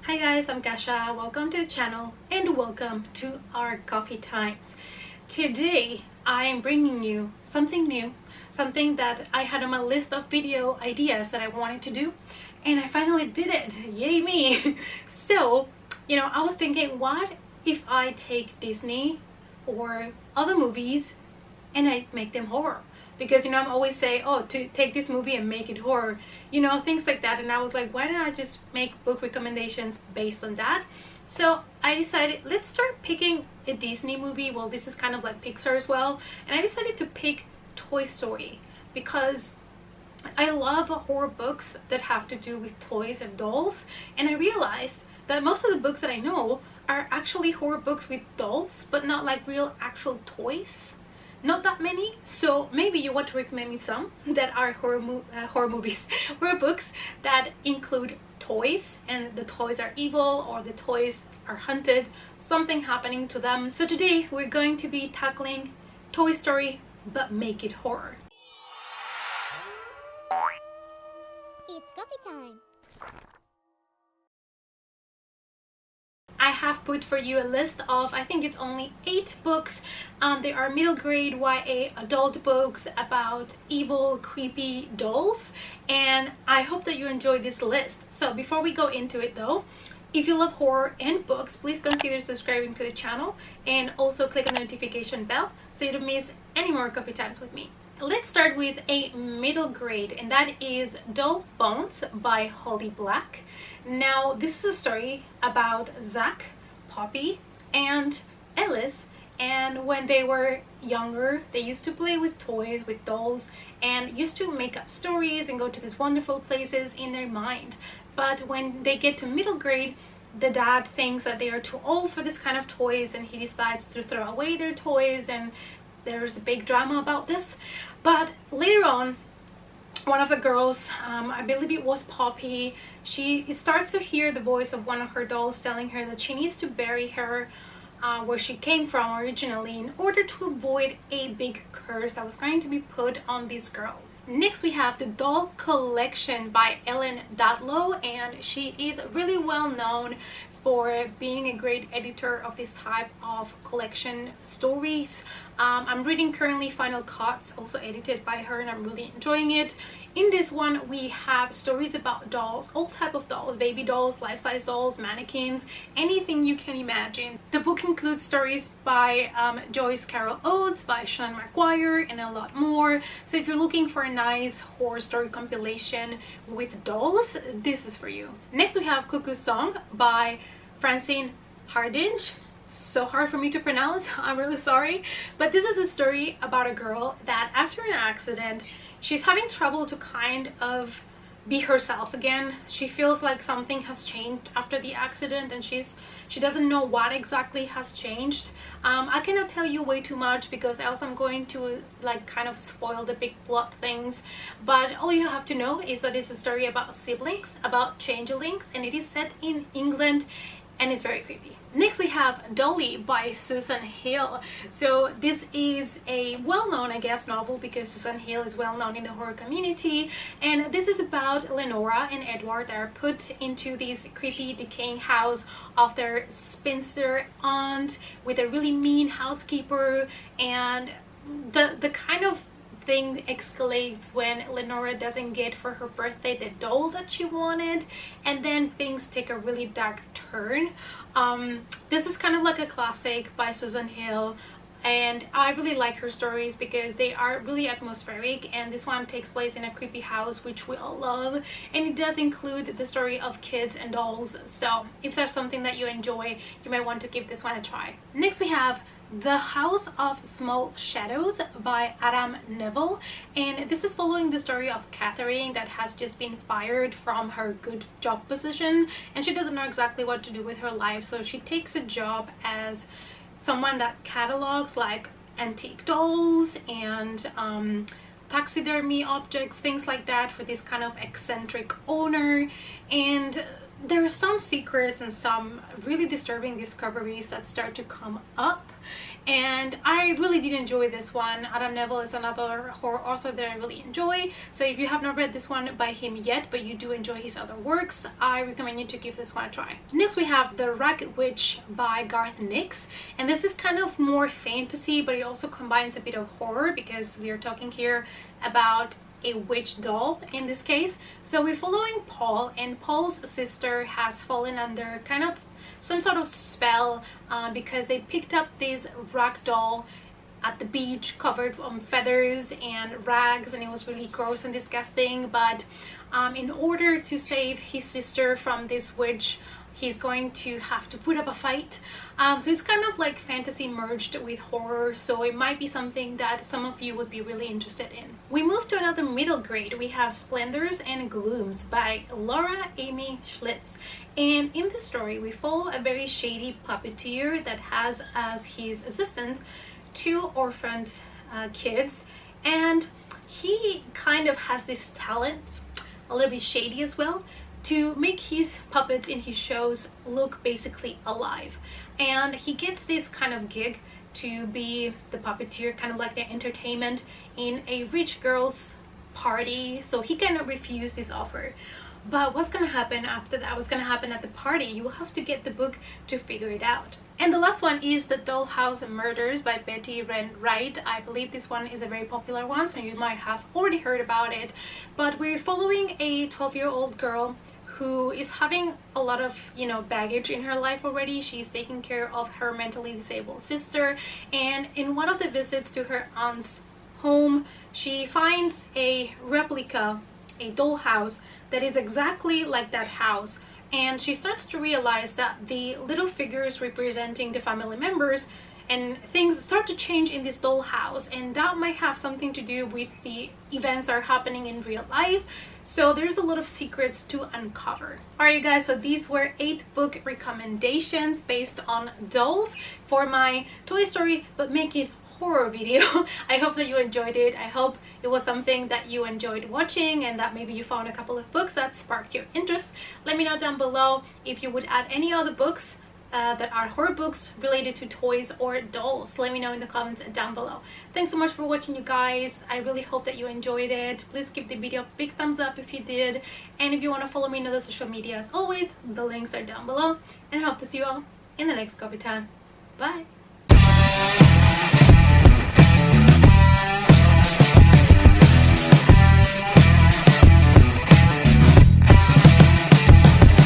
Hi guys, I'm Kasha. Welcome to the channel and welcome to our coffee times. Today I am bringing you something new, something that I had on my list of video ideas that I wanted to do, and I finally did it. Yay me! So, I was thinking, what if I take Disney or other movies and I make them horror? Because I'm always saying, oh, to take this movie and make it horror, things like that. And I was like, why don't I just make book recommendations based on that? So I decided, let's start picking a Disney movie. Well, this is kind of like Pixar as well, and I decided to pick Toy Story because I love horror books that have to do with toys and dolls, and I realized that most of the books that I know are actually horror books with dolls, but not like real actual toys. Not that many, so maybe you want to recommend me some that are horror movies, horror books that include toys, and the toys are evil or the toys are hunted, something happening to them. So today we're going to be tackling Toy Story, but make it horror. It's coffee time. I have put for you a list of, I think it's only 8 books. They are middle grade YA adult books about evil, creepy dolls, and I hope that you enjoy this list. So before we go into it though, if you love horror and books, please consider subscribing to the channel and also click on the notification bell so you don't miss any more coffee times with me. Let's start with a middle grade, and that is Dull Bones by Holly Black. Now, this is a story about Zach, Poppy, and Ellis, and when they were younger, they used to play with toys, with dolls, and used to make up stories and go to these wonderful places in their mind. But when they get to middle grade, the dad thinks that they are too old for this kind of toys, and he decides to throw away their toys, and there's a big drama about this. But later on, one of the girls, I believe it was Poppy, she starts to hear the voice of one of her dolls telling her that she needs to bury her where she came from originally in order to avoid a big curse that was going to be put on these girls. Next we have The Doll Collection by Ellen Datlow, and she is really well known for being a great editor of this type of collection stories. I'm reading currently Final Cuts, also edited by her, and I'm really enjoying it. In this one we have stories about dolls, all type of dolls, baby dolls, life-size dolls, mannequins, anything you can imagine. The book includes stories by Joyce Carol Oates, by Sean McGuire, and a lot more. So if you're looking for a nice horror story compilation with dolls, this is for you. Next we have Cuckoos Song by Francine Hardinge. So hard for me to pronounce, I'm really sorry, but this is a story about a girl that after an accident she's having trouble to kind of be herself again. She feels like something has changed after the accident, and she doesn't know what exactly has changed. I cannot tell you way too much because else I'm going to like kind of spoil the big plot things, but all you have to know is that it's a story about siblings, about changelings, and it is set in England, and it's very creepy. Next we have Dolly by Susan Hill. So this is a well-known, I guess, novel because Susan Hill is well known in the horror community, and this is about Lenora and Edward that are put into this creepy decaying house of their spinster aunt with a really mean housekeeper, and the kind of thing escalates when Lenora doesn't get for her birthday the doll that she wanted, and then things take a really dark turn. This is kind of like a classic by Susan Hill, and I really like her stories because they are really atmospheric, and this one takes place in a creepy house, which we all love, and it does include the story of kids and dolls. So if there's something that you enjoy, you might want to give this one a try. Next we have The House of Small Shadows by Adam Neville, and this is following the story of Catherine that has just been fired from her good job position, and she doesn't know exactly what to do with her life, so she takes a job as someone that catalogs like antique dolls and taxidermy objects, things like that, for this kind of eccentric owner. And there are some secrets and some really disturbing discoveries that start to come up, and I really did enjoy this one. Adam Neville is another horror author that I really enjoy, so if you have not read this one by him yet but you do enjoy his other works, I recommend you to give this one a try. Next we have The Racket Witch by Garth Nix, and this is kind of more fantasy, but it also combines a bit of horror because we are talking here about a witch doll in this case. So we're following Paul, and Paul's sister has fallen under kind of some sort of spell because they picked up this rag doll at the beach covered in feathers and rags, and it was really gross and disgusting. But in order to save his sister from this witch, he's going to have to put up a fight. So it's kind of like fantasy merged with horror, so it might be something that some of you would be really interested in. We move to another middle grade. We have Splendors Glooms by Laura Amy Schlitz. And in this story, we follow a very shady puppeteer that has as his assistant 2 orphaned kids. And he kind of has this talent, a little bit shady as well, to make his puppets in his shows look basically alive. And he gets this kind of gig to be the puppeteer, kind of like the entertainment in a rich girl's party, so he cannot refuse this offer. But what's gonna happen after that? What's gonna happen at the party? You will have to get the book to figure it out. And the last one is The Dollhouse Murders by Betty Wren Wright. I believe this one is a very popular one, so you might have already heard about it. But we're following a 12-year-old girl who is having a lot of, you know, baggage in her life already. She's taking care of her mentally disabled sister, and in one of the visits to her aunt's home, she finds a replica, a dollhouse that is exactly like that house, and she starts to realize that the little figures representing the family members and things start to change in this dollhouse, and that might have something to do with the events that are happening in real life. So there's a lot of secrets to uncover. Alright guys, so these were 8 book recommendations based on dolls for my Toy Story but Make It horror video. I hope that you enjoyed it. I hope it was something that you enjoyed watching and that maybe you found a couple of books that sparked your interest. Let me know down below if you would add any other books that are horror books related to toys or dolls. Let me know in the comments down below. Thanks so much for watching, you guys. I really hope that you enjoyed it. Please give the video a big thumbs up if you did, and if you want to follow me on other social media, as always, the links are down below, and I hope to see you all in the next coffee time. Bye.